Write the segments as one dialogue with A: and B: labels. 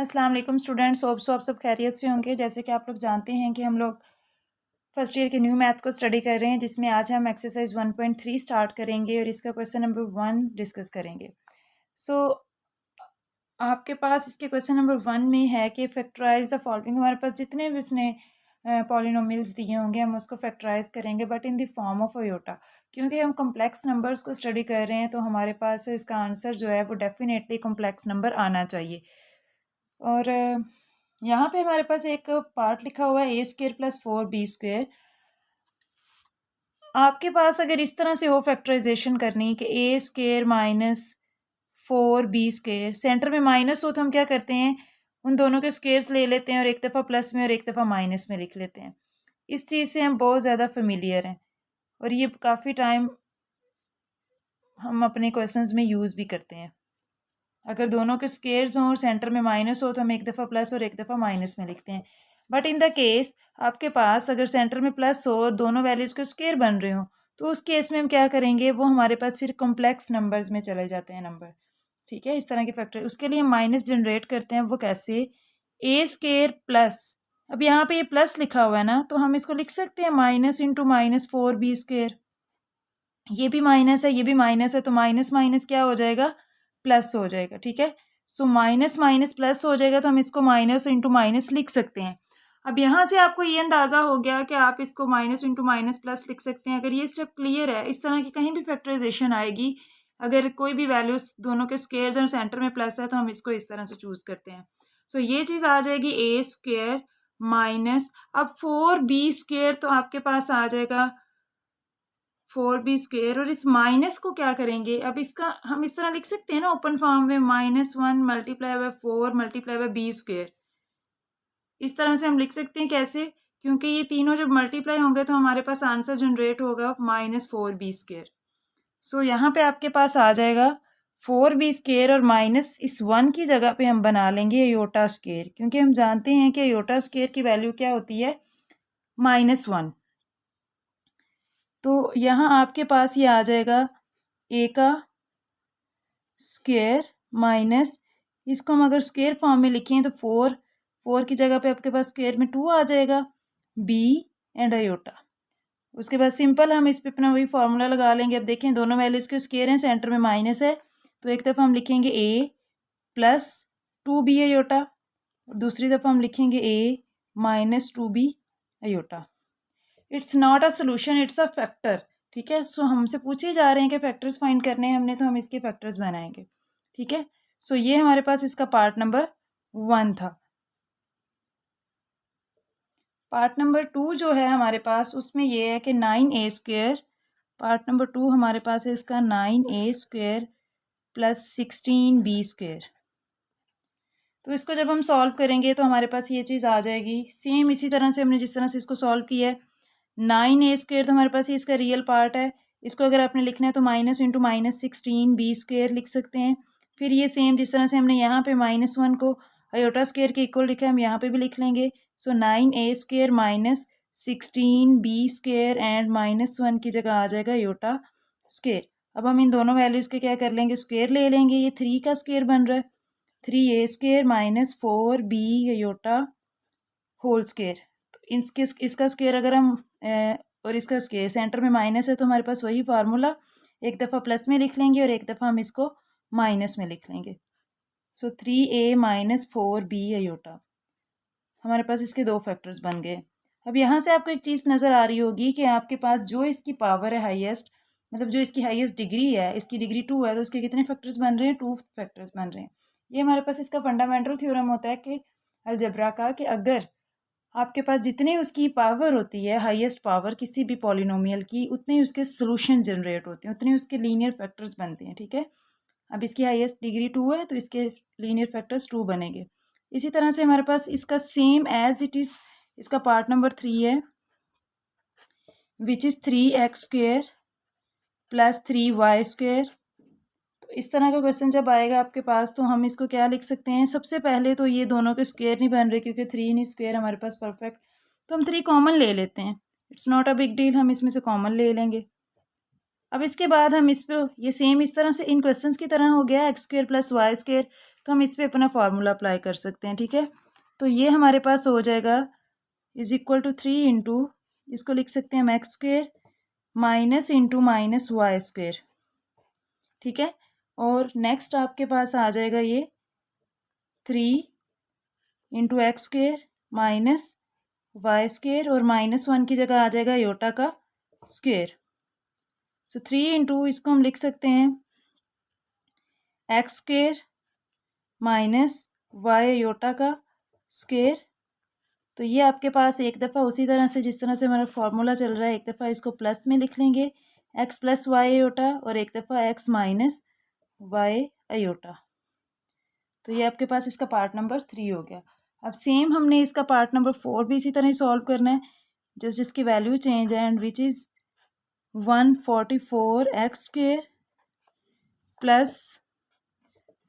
A: अस्सलाम वालेकुम students, hope so आप सब खैरियत से होंगे। जैसे कि आप लोग जानते हैं कि हम लोग फर्स्ट ईयर के न्यू मैथ को स्टडी कर रहे हैं, जिसमें आज हम एक्सरसाइज 1.3 स्टार्ट करेंगे और इसका क्वेश्चन नंबर 1 डिस्कस करेंगे। सो आपके पास इसके क्वेश्चन नंबर 1 में है कि फैक्टराइज द फॉलोइंग। हमारे पास जितने भी उसने पॉलिनोमियल्स दिए होंगे हम उसको फैक्टराइज करेंगे, but in the form of iota. क्योंकि हम कॉम्प्लेक्स नंबर्स को स्टडी कर रहे हैं तो हमारे पास इसका आंसर जो है वो डेफिनेटली कॉम्प्लेक्स नंबर आना चाहिए। और यहाँ पे हमारे पास एक पार्ट लिखा हुआ है a² + 4b²। आपके पास अगर इस तरह से हो फैक्टराइजेशन करनी कि a² - 4b², सेंटर में माइनस हो तो हम क्या करते हैं, उन दोनों के स्क्वेयर्स ले लेते हैं और एक दफ़ा प्लस में और एक दफ़ा माइनस में लिख लेते हैं। इस चीज़ से हम बहुत ज़्यादा फेमिलियर हैं और ये काफ़ी टाइम हम अपने क्वेश्चंस में यूज़ भी करते हैं। अगर दोनों के स्क्वेयर्स हों और सेंटर में माइनस हो तो हम एक दफ़ा प्लस और एक दफ़ा माइनस में लिखते हैं। बट इन द केस आपके पास अगर सेंटर में प्लस हो और दोनों वैल्यूज़ के स्क्वेयर बन रहे हो तो उस केस में हम क्या करेंगे, वो हमारे पास फिर कॉम्प्लेक्स नंबर्स में चले जाते हैं नंबर। ठीक है, इस तरह के फैक्टर उसके लिए हम माइनस जनरेट करते हैं। वो कैसे, a² +, अब यहाँ पे ये प्लस लिखा हुआ है ना, तो हम इसको लिख सकते हैं माइनस इंटू -4b²। ये भी माइनस है, ये भी माइनस है, तो माइनस माइनस क्या हो जाएगा, प्लस हो जाएगा। ठीक है, सो माइनस माइनस प्लस हो जाएगा, तो हम इसको माइनस इंटू माइनस लिख सकते हैं। अब यहाँ से आपको ये अंदाज़ा हो गया कि आप इसको माइनस इंटू माइनस प्लस लिख सकते हैं। अगर ये स्टेप क्लियर है, इस तरह की कहीं भी फैक्टराइजेशन आएगी, अगर कोई भी वैल्यूज दोनों के स्क्वेयर्स और सेंटर में प्लस है तो हम इसको इस तरह से चूज करते हैं। सो ये चीज़ आ जाएगी a² माइनस, अब 4b² तो आपके पास आ जाएगा 4b², और इस माइनस को क्या करेंगे, अब इसका हम इस तरह लिख सकते हैं ना ओपन फॉर्म में, -1 × 4 × b²। इस तरह से हम लिख सकते हैं। कैसे, क्योंकि ये तीनों जब मल्टीप्लाई होंगे तो हमारे पास आंसर जनरेट होगा -4b²। सो यहाँ पे आपके पास आ जाएगा 4b² और माइनस इस 1 की जगह पे हम बना लेंगे अयोटा², क्योंकि हम जानते हैं कि अयोटा² की वैल्यू क्या होती है, -1। तो यहाँ आपके पास ये आ जाएगा a² माइनस, इसको हम अगर स्क्वेयर फॉर्म में लिखें तो 4 की जगह पे आपके पास स्क्वेयर में 2 आ जाएगा, b एंड अयोटा। उसके बाद सिंपल हम इस पे अपना वही फार्मूला लगा लेंगे। अब देखें दोनों वैल्यूज के स्क्वेयर हैं, सेंटर में माइनस है, तो एक दफ़ा हम लिखेंगे a + 2b अयोटा और दूसरी दफ़ा हम लिखेंगे a - 2b iota. It's not a solution, it's a factor. ठीक है, सो हमसे पूछे जा रहे हैं कि फैक्टर्स फाइंड करने हैं हमने, तो हम इसके फैक्टर्स बनाएंगे। ठीक है, सो ये हमारे पास इसका पार्ट नंबर 1 था। पार्ट नंबर 2 जो है हमारे पास, उसमें ये है कि 9a², पार्ट नंबर 2 हमारे पास है इसका 9a² + 16b²। तो इसको जब हम सॉल्व करेंगे तो हमारे पास ये चीज़ आ जाएगी सेम इसी तरह से हमने जिस तरह से इसको सॉल्व किया है। 9a² तो हमारे पास ये इसका रियल पार्ट है, इसको अगर आपने लिखना है तो माइनस इंटू -16b² लिख सकते हैं। फिर ये सेम जिस तरह से हमने यहाँ पे -1 को अयोटा² के इक्वल लिखा है, हम यहाँ पे भी लिख लेंगे। सो 9a² - 16b² एंड -1 की जगह आ जाएगा अयोटा²। अब हम इन दोनों वैल्यूज़ के क्या कर लेंगे, स्क्वेयर ले लेंगे। ये 3 का स्क्वेयर बन रहा है, 3a² - 4b aorta whole square. तो इसका स्क्वेयर अगर हम और इसका स्क्वेयर सेंटर में माइनस है तो हमारे पास वही फार्मूला, एक दफ़ा प्लस में लिख लेंगे और एक दफ़ा हम इसको माइनस में लिख लेंगे। सो 3a - 4b अयोटा, हमारे पास इसके 2 फैक्टर्स बन गए। अब यहाँ से आपको एक चीज़ नज़र आ रही होगी कि आपके पास जो इसकी पावर है हाईएस्ट, मतलब जो इसकी हाईएस्ट डिग्री है, इसकी डिग्री 2 है, तो उसके कितने फैक्टर्स बन रहे हैं, 2 फैक्टर्स बन रहे हैं। ये हमारे पास इसका फंडामेंटल थ्योरम होता है कि अलजेब्रा का, कि अगर आपके पास जितनी उसकी पावर होती है, हाईएस्ट पावर किसी भी पॉलिनोमियल की, उतने ही उसके सोल्यूशन जनरेट होते हैं, उतने उसके लीनियर फैक्टर्स बनते हैं। ठीक है, अब इसकी हाईएस्ट डिग्री 2 है तो इसके लीनियर फैक्टर्स 2 बनेंगे। इसी तरह से हमारे पास इसका सेम एज इट इज़ इसका पार्ट नंबर 3 है, विच इज़ 3x² + 3y²। तो इस तरह का क्वेश्चन जब आएगा आपके पास तो हम इसको क्या लिख सकते हैं, सबसे पहले तो ये दोनों के स्क्वेयर नहीं बन रहे क्योंकि 3 नहीं स्क्वेयर हमारे पास परफेक्ट, तो हम 3 कॉमन ले लेते हैं। It's not a big deal, हम इसमें से कॉमन ले लेंगे। अब इसके बाद हम इस पे ये सेम इस तरह से इन क्वेश्चंस की तरह हो गया x square plus y square, तो हम इस पे अपना फार्मूला अप्लाई कर सकते हैं। ठीक है, तो ये हमारे पास हो जाएगा इज इक्वल टू 3 इंटू, इसको लिख सकते हैं हम x square minus into minus y square. ठीक है, और नेक्स्ट आपके पास आ जाएगा ये 3 into x square minus y square, और -1 की जगह आ जाएगा योटा का स्क्वेयर। सो 3 इंटू इसको हम लिख सकते हैं x square minus y iota का स्क्वेयर। तो ये आपके पास एक दफ़ा उसी तरह से जिस तरह से हमारा फॉर्मूला चल रहा है, एक दफ़ा इसको प्लस में लिख लेंगे एक्स प्लस वाई अयोटा, और एक दफ़ा एक्स माइनस वाई अयोटा। तो ये आपके पास इसका पार्ट नंबर 3 हो गया। अब सेम हमने इसका पार्ट नंबर 4 भी इसी तरह ही सॉल्व करना है, जिसकी वैल्यू चेंज है, and which is 144 x square plus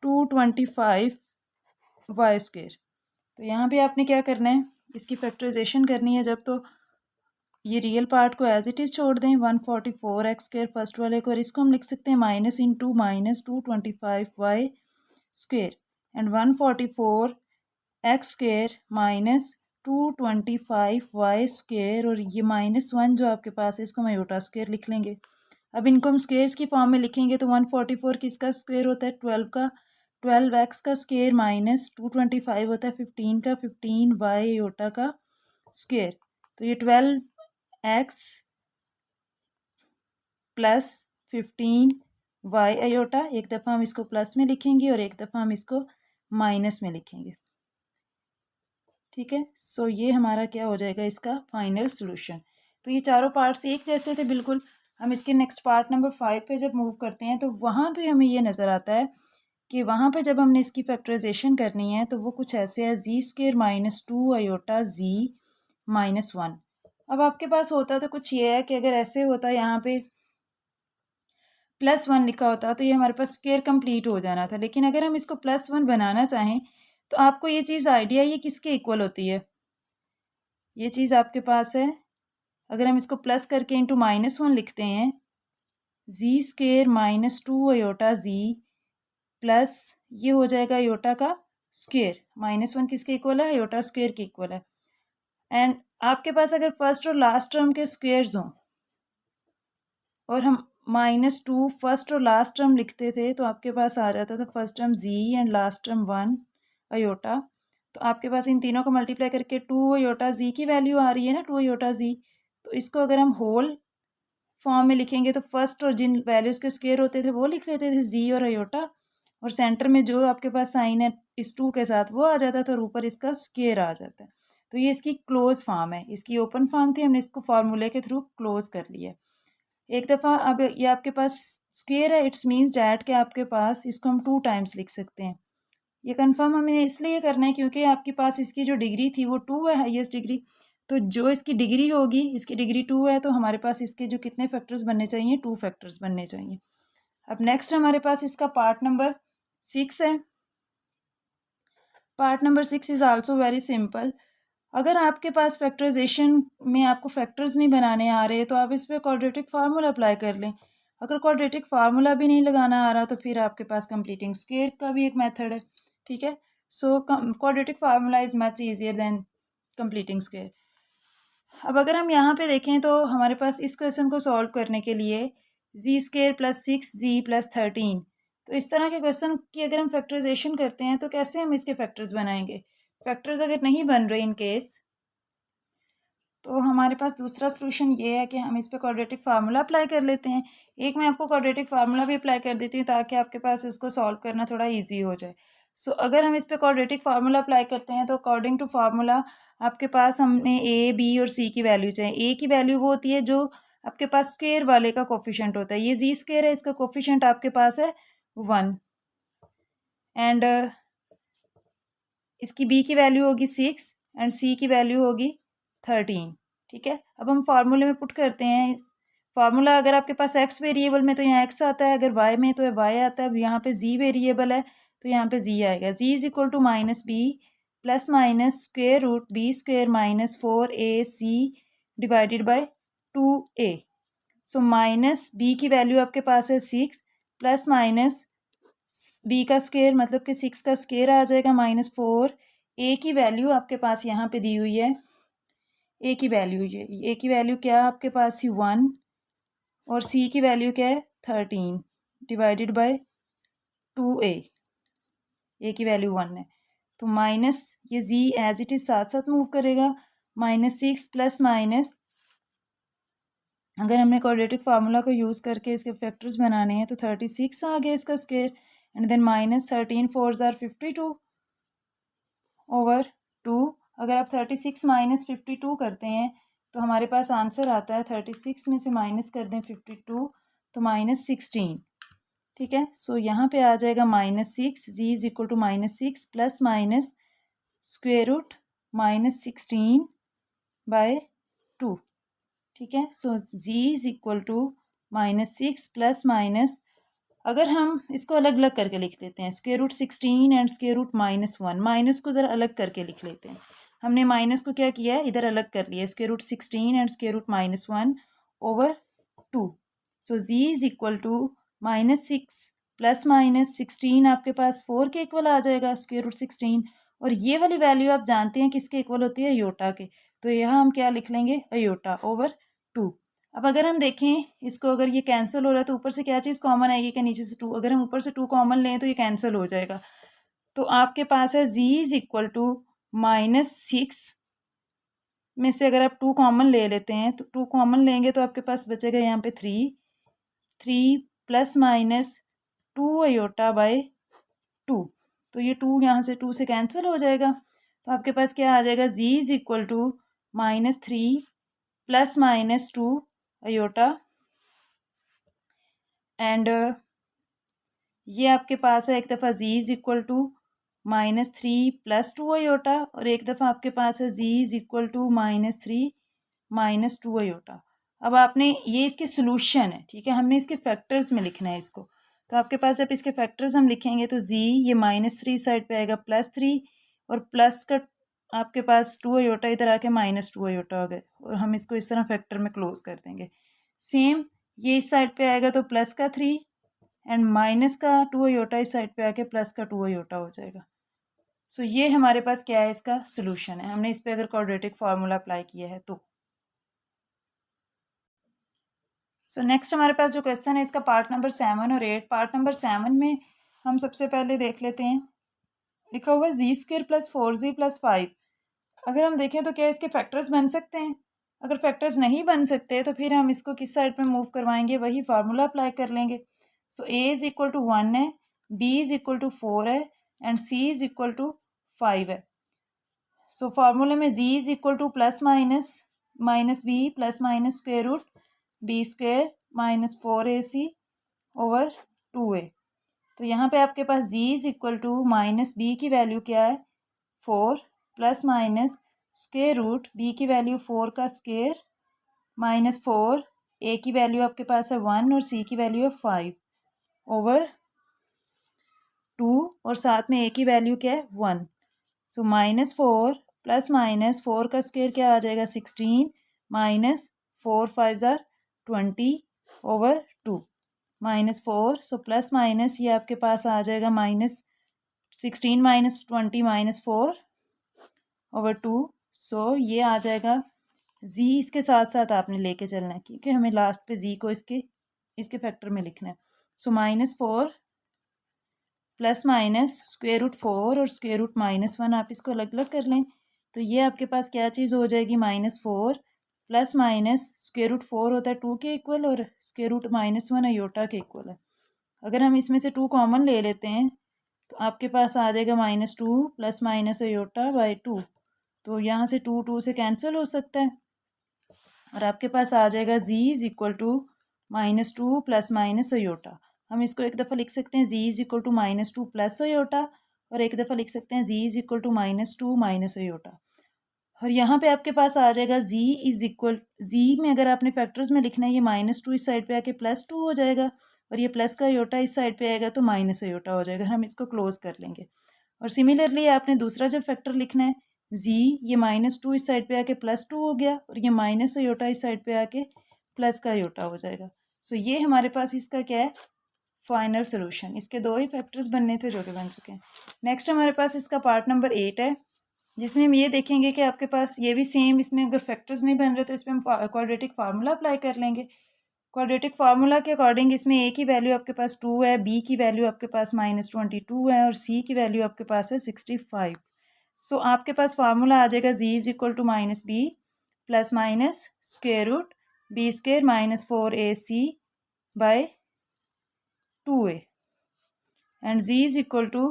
A: 225 y square. तो यहाँ पे आपने क्या करना है, इसकी फैक्टराइजेशन करनी है जब, तो ये रियल पार्ट को एज इट इज़ छोड़ दें 144 एक्स स्क्वेयर फर्स्ट वाले को, और इसको हम लिख सकते हैं minus into minus 225 y square, and 144 x square minus 225 y square, और ये -1 जो आपके पास है इसको हम आयोटा स्क्वेयर लिख लेंगे। अब इनको हम स्क्वेयर्स की फॉर्म में लिखेंगे तो 144 किसका स्क्वेयर होता है 12 का, 12x का स्क्वेयर माइनस 225 होता है 15 का, 15 वाई आयोटा का स्क्वेयर। तो ये 12x प्लस 15 वाई आयोटा, एक दफ़ा हम इसको प्लस में लिखेंगे और एक दफ़ा हम इसको माइनस में लिखेंगे। ठीक है, सो ये हमारा क्या हो जाएगा इसका फाइनल सोल्यूशन। तो ये चारों पार्ट्स एक जैसे थे बिल्कुल। हम इसके नेक्स्ट पार्ट नंबर 5 पे जब मूव करते हैं तो वहाँ पे हमें ये नज़र आता है कि वहाँ पे जब हमने इसकी फैक्टराइजेशन करनी है तो वो कुछ ऐसे है जी स्क्वेयर माइनस 2 अयोटा जी -1। अब आपके पास होता तो कुछ ये है कि अगर ऐसे होता यहाँ पे +1 लिखा होता तो ये हमारे पास स्क्वेयर कंप्लीट हो जाना था, लेकिन अगर हम इसको +1 बनाना चाहें तो आपको ये चीज़ आइडिया ये किसके इक्वल होती है, ये चीज़ आपके पास है, अगर हम इसको प्लस करके इंटू -1 लिखते हैं जी स्क्वेयर -2 अयोटा जी प्लस ये हो जाएगा अयोटा का स्क्वेयर, -1 किसके इक्वल है अयोटा स्क्वेयर के इक्वल है। एंड आपके पास अगर फर्स्ट और लास्ट टर्म के स्क्वेयर्स हों और हम -2 फर्स्ट और लास्ट टर्म लिखते थे तो आपके पास आ जाता था first term z and last term 1 iota. तो आपके पास इन तीनों को मल्टीप्लाई करके 2 अयोटा जी की वैल्यू आ रही है ना, 2 अयोटा जी। तो इसको अगर हम होल फॉर्म में लिखेंगे तो फर्स्ट और जिन वैल्यूज़ के स्क्वेयर होते थे वो लिख लेते थे जी और अयोटा, और सेंटर में जो आपके पास साइन है इस 2 के साथ वो आ जाता था और ऊपर इसका स्क्वेयर आ जाता है। तो ये इसकी क्लोज फॉर्म है, इसकी ओपन फॉर्म थी, हमने इसको फार्मूले के थ्रू क्लोज कर लिया। एक दफ़ा अब ये आपके पास स्क्वेयर है, इट्स मीन्स डैट के आपके पास इसको हम 2 टाइम्स लिख सकते हैं। ये कंफर्म हमें इसलिए करना है क्योंकि आपके पास इसकी जो डिग्री थी वो 2 है, हाईएस्ट डिग्री। तो जो इसकी डिग्री होगी, इसकी डिग्री 2 है, तो हमारे पास इसके जो कितने फैक्टर्स बनने चाहिए 2 फैक्टर्स बनने चाहिए। अब नेक्स्ट हमारे पास इसका पार्ट नंबर 6 है। Part number 6 is also very simple. अगर आपके पास फैक्टराइजेशन में आपको फैक्टर्स नहीं बनाने आ रहे तो आप इस पर क्वाड्रेटिक फार्मूला अप्लाई कर लें। अगर क्वाड्रेटिक फार्मूला भी नहीं लगाना आ रहा तो फिर आपके पास कंप्लीटिंग स्क्वायर का भी एक मेथड है। ठीक है, so quadratic formula is much easier than completing square. अब अगर हम यहाँ पे देखें तो हमारे पास इस क्वेश्चन को सॉल्व करने के लिए जी स्क्वेयर प्लस 6 जी प्लस 13, तो इस तरह के क्वेश्चन की अगर हम फैक्टराइजेशन करते हैं तो कैसे हम इसके फैक्टर्स बनाएंगे। फैक्टर्स अगर नहीं बन रहे इन केस तो हमारे पास दूसरा सोल्यूशन ये है कि हम इस पर क्वाड्रेटिक फार्मूला अप्लाई कर लेते हैं। एक मैं आपको क्वाड्रेटिक फार्मूला भी अप्लाई कर देती हूँ ताकि आपके पास उसको सॉल्व करना थोड़ा इजी हो जाए। सो अगर हम इस पर क्वाड्रेटिक फार्मूला अप्लाई करते हैं तो अकॉर्डिंग टू फार्मूला आपके पास हमने ए बी और सी की वैल्यू चाहिए। ए की वैल्यू वो होती है जो आपके पास स्क्वेयर वाले का कोफिशेंट होता है, ये जी स्क्वेयर है, इसका कोफिशेंट आपके पास है 1, एंड इसकी बी की वैल्यू होगी 6 एंड सी की वैल्यू होगी 13। ठीक है, अब हम फार्मूले में पुट करते हैं फार्मूला। अगर आपके पास एक्स वेरिएबल में तो यहाँ एक्स आता है, अगर वाई में तो वाई आता है। अब यहाँ पे जी वेरिएबल है तो यहाँ पे जी आएगा। G is equal to minus B plus minus square root B square -4ac divided by 2a। So minus B की वैल्यू आपके पास है 6 प्लस माइनस बी का स्क्वायर मतलब कि 6 का स्क्वायर आ जाएगा -4। ए की वैल्यू आपके पास यहाँ पे दी हुई है, ए की वैल्यू ए की वैल्यू क्या आपके पास थी 1 और सी की वैल्यू क्या है 13 डिवाइडेड बाय 2a, ए की वैल्यू 1 है तो माइनस ये जी एज इट इज साथ साथ मूव करेगा -6 प्लस माइनस, अगर हमने क्वाड्रेटिक फार्मूला को यूज़ करके इसके फैक्टर्स बनाने हैं तो 36 आ गया इसका square and then -13 4 are 52 over 2। अगर आप 36 माइनस 52 करते हैं तो हमारे पास आंसर आता है 36 में से माइनस कर दें 52 तो -16। ठीक है, सो यहाँ पे आ जाएगा -6, G is equal to -6 plus minus square root -16 by 2। ठीक है, so ji is equal to -6 plus minus, अगर हम इसको अलग अलग करके लिख देते हैं square root 16 and square root -1, minus को ज़रा अलग करके लिख लेते हैं। हमने माइनस को क्या किया है इधर अलग कर लिया, square root 16 and square root -1 over 2। So ji is equal to -6 plus -16 आपके पास 4 के इक्वल आ जाएगा स्क्वेयर रूट 16, और ये वाली वैल्यू आप जानते हैं किसके इक्वल होती है अयोटा के, तो यहाँ हम क्या लिख लेंगे अयोटा ओवर 2। अब अगर हम देखें इसको, अगर ये कैंसिल हो रहा है तो ऊपर से क्या चीज़ कॉमन आएगी कि नीचे से 2, अगर हम ऊपर से 2 कॉमन लें तो ये कैंसिल हो जाएगा। तो आपके पास है जी इज इक्वल टू -6 में से अगर आप 2 कॉमन ले लेते हैं तो 2 कॉमन लेंगे तो आपके पास बचेगा यहाँ पे 3 प्लस माइनस 2 अयोटा बाय 2, तो ये 2 यहाँ से 2 से कैंसिल हो जाएगा तो आपके पास क्या आ जाएगा G is equal to -3 plus -2 iota and ये आपके पास है एक दफ़ा G is equal to -3 plus 2 iota और एक दफ़ा आपके पास है G is equal to -3 -2 iota. अब आपने ये इसके सोल्यूशन है, ठीक है, हमने इसके फैक्टर्स में लिखना है इसको, तो आपके पास जब इसके फैक्टर्स हम लिखेंगे तो जी ये -3 साइड पे आएगा +3 और प्लस का आपके पास 2 अयोटा इधर आके -2 अयोटा हो गए और हम इसको इस तरह फैक्टर में क्लोज कर देंगे। सेम ये इस साइड पे आएगा तो प्लस का 3 एंड माइनस का 2 अयोटा इस साइड पे आके प्लस का 2 अयोटा हो जाएगा। सो ये हमारे पास क्या है इसका सोल्यूशन है, हमने इस पे अगर क्वाड्रेटिक फार्मूला अप्लाई किया है तो। सो नेक्स्ट हमारे पास जो क्वेश्चन है इसका पार्ट नंबर 7 और 8। पार्ट नंबर 7 में हम सबसे पहले देख लेते हैं, लिखा हुआ है z² + 4z + 5। अगर हम देखें तो क्या इसके फैक्टर्स बन सकते हैं? अगर फैक्टर्स नहीं बन सकते तो फिर हम इसको किस साइड पे मूव करवाएंगे, वही फार्मूला अप्लाई कर लेंगे। So a is equal to 1 है, b इज इक्वल टू 4 है and c is equal to 5 है। सो फार्मूले में z is equal to plus minus b plus minus square root b² -4ac over 2a। तो यहाँ पे आपके पास z is equal to -b की वैल्यू क्या है 4 plus minus square root b की वैल्यू 4 का स्क्वेयर -4, a की वैल्यू आपके पास है 1 और c की वैल्यू है 5 ओवर 2 और साथ में a की वैल्यू क्या है 1। सो -4 प्लस माइनस 4 का स्क्वेयर क्या आ जाएगा 16 minus 4 5 are 20 over 2 -4। So plus minus ये आपके पास आ जाएगा -16 माइनस 20 -4 ओवर 2। सो ये आ जाएगा जी, इसके साथ साथ आपने लेके चलना है क्योंकि हमें लास्ट पे जी को इसके फैक्टर में लिखना है। सो -4 प्लस माइनस स्क्वेयर रूट 4 और स्क्वेयर रूट -1 आप इसको अलग अलग कर लें तो ये आपके पास क्या चीज़ हो जाएगी -4 प्लस माइनस स्क्वेयर रूट 4 होता है 2 के इक्वल और स्क्वेयर रूट -1 अयोटा के इक्वल है। अगर हम इसमें से 2 कॉमन ले लेते हैं तो आपके पास आ जाएगा -2 प्लस माइनस अयोटा बाई 2, तो यहाँ से 2 से कैंसिल हो सकता है और आपके पास आ जाएगा z is equal to -2 plus minus iota. हम इसको एक दफ़ा लिख सकते हैं z is equal to -2 plus iota और एक दफ़ा लिख सकते हैं z is equal to -2 minus iota. और यहाँ पे आपके पास आ जाएगा z में अगर आपने फैक्टर्स में लिखना है ये -2 इस साइड पे आके +2 हो जाएगा और ये प्लस का अयोटा इस साइड पे आएगा तो माइनस अयोटा हो जाएगा। हम इसको क्लोज कर लेंगे और सिमिलरली आपने दूसरा जब फैक्टर लिखना है z, ये -2 इस साइड पे आके +2 हो गया और ये माइनस अयोटा इस साइड पे आके प्लस का आयोटा हो जाएगा। सो ये हमारे पास इसका क्या है, फाइनल सोल्यूशन। इसके दो ही फैक्टर्स बनने थे जो कि बन चुके हैं। नेक्स्ट हमारे पास इसका पार्ट नंबर 8 है, जिसमें हम ये देखेंगे कि आपके पास ये भी सेम, इसमें अगर फैक्टर्स नहीं बन रहे तो इस पर हम क्वाड्रेटिक फार्मूला अप्लाई कर लेंगे। क्वाड्रेटिक फार्मूला के अकॉर्डिंग इसमें ए की वैल्यू आपके पास 2 है, बी की वैल्यू आपके पास -22 है और सी की वैल्यू आपके पास है 65। सो आपके पास फार्मूला आ जाएगा z is equal to -b plus minus square root B square -4ac by 2a and z is equal to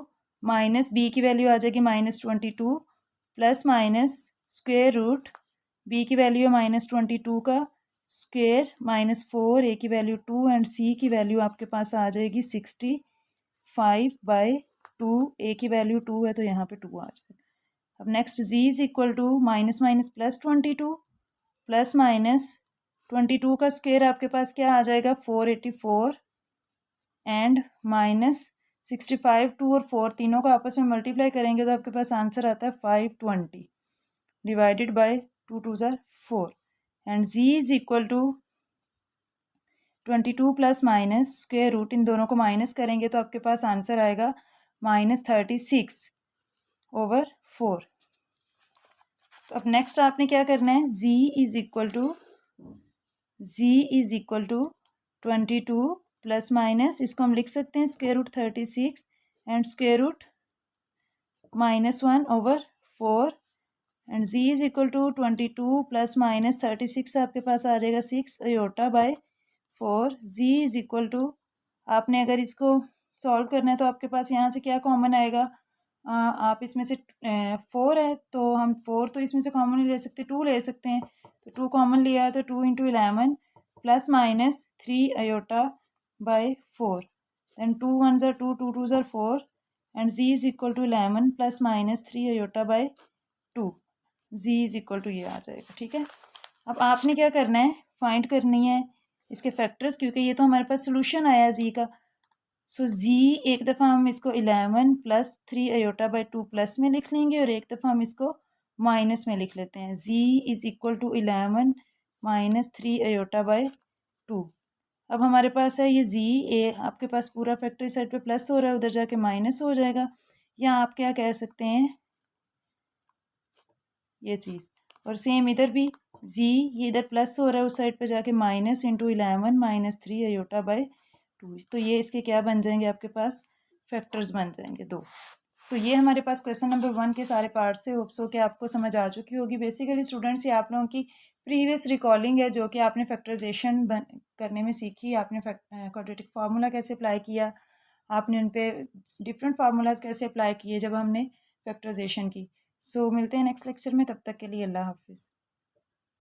A: -b की वैल्यू आ जाएगी -22 plus minus square root b की वैल्यू है -22 का स्क्वेयर -4 a की वैल्यू 2 एंड c की value आपके पास आ जाएगी 65 बाय 2। a की वैल्यू 2 है तो यहाँ पे 2 आ जाएगा। अब next z is equal to minus minus plus 22 plus minus 22 का स्क्वेयर आपके पास क्या आ जाएगा 484 एंड -65। 2 और 4 तीनों को आपस में मल्टीप्लाई करेंगे तो आपके पास आंसर आता है 520 डिवाइडेड बाय 2 2 ज़ार 4 and z is equal to 22 plus minus square root, इन दोनों को माइनस करेंगे तो आपके पास आंसर आएगा -36 ओवर 4। तो अब नेक्स्ट आपने क्या करना है, z is equal to 22 plus minus, इसको हम लिख सकते हैं square root 36 and square root -1 over 4 and z is equal to 22 plus minus 36 आपके पास आ जाएगा 6 iota by 4। z is equal to, आपने अगर इसको सॉल्व करना है तो आपके पास यहाँ से क्या कॉमन आएगा, आप इसमें से 4 है तो हम 4 तो इसमें से कॉमन नहीं ले सकते, 2 ले सकते हैं। तो 2 कॉमन लिया है तो 2 into 11 plus minus 3 iota by 4 then 2 1 ज़ार 2 2 2 ज़ार 4 and z is equal to 11 plus minus 3 iota by 2। z is equal to ये आ जाएगा। ठीक है, अब आपने क्या करना है, फाइंड करनी है इसके फैक्टर्स, क्योंकि ये तो हमारे पास सोल्यूशन आया है z का। सो z एक दफ़ा हम इसको 11 प्लस 3 अयोटा बाय 2 प्लस में लिख लेंगे और एक दफ़ा हम इसको माइनस में लिख लेते हैं। z is equal to 11 minus 3 iota by 2। अब हमारे पास है ये z, ए आपके पास पूरा फैक्टर इस साइड पे प्लस हो रहा है, उधर जाके माइनस हो जाएगा, या आप क्या कह सकते हैं ये चीज़, और सेम इधर भी z, ये इधर प्लस हो रहा है उस साइड पे जाके minus into 11 minus 3 iota by 2। तो ये इसके क्या बन जाएंगे, आपके पास फैक्टर्स बन जाएंगे 2। तो ये हमारे पास क्वेश्चन नंबर 1 के सारे पार्ट से होप सो कि आपको समझ आ चुकी होगी। बेसिकली स्टूडेंट्स ये आप लोगों की प्रीवियस रिकॉलिंग है जो कि आपने फैक्टराइजेशन करने में सीखी, आपने क्वाड्रेटिक फार्मूला कैसे अप्लाई किया, आपने उन पे डिफरेंट फार्मूलाज कैसे अप्लाई किए जब हमने फैक्टराइजेशन की। सो मिलते हैं नेक्स्ट लेक्चर में, तब तक के लिए अल्लाह हाफिज़।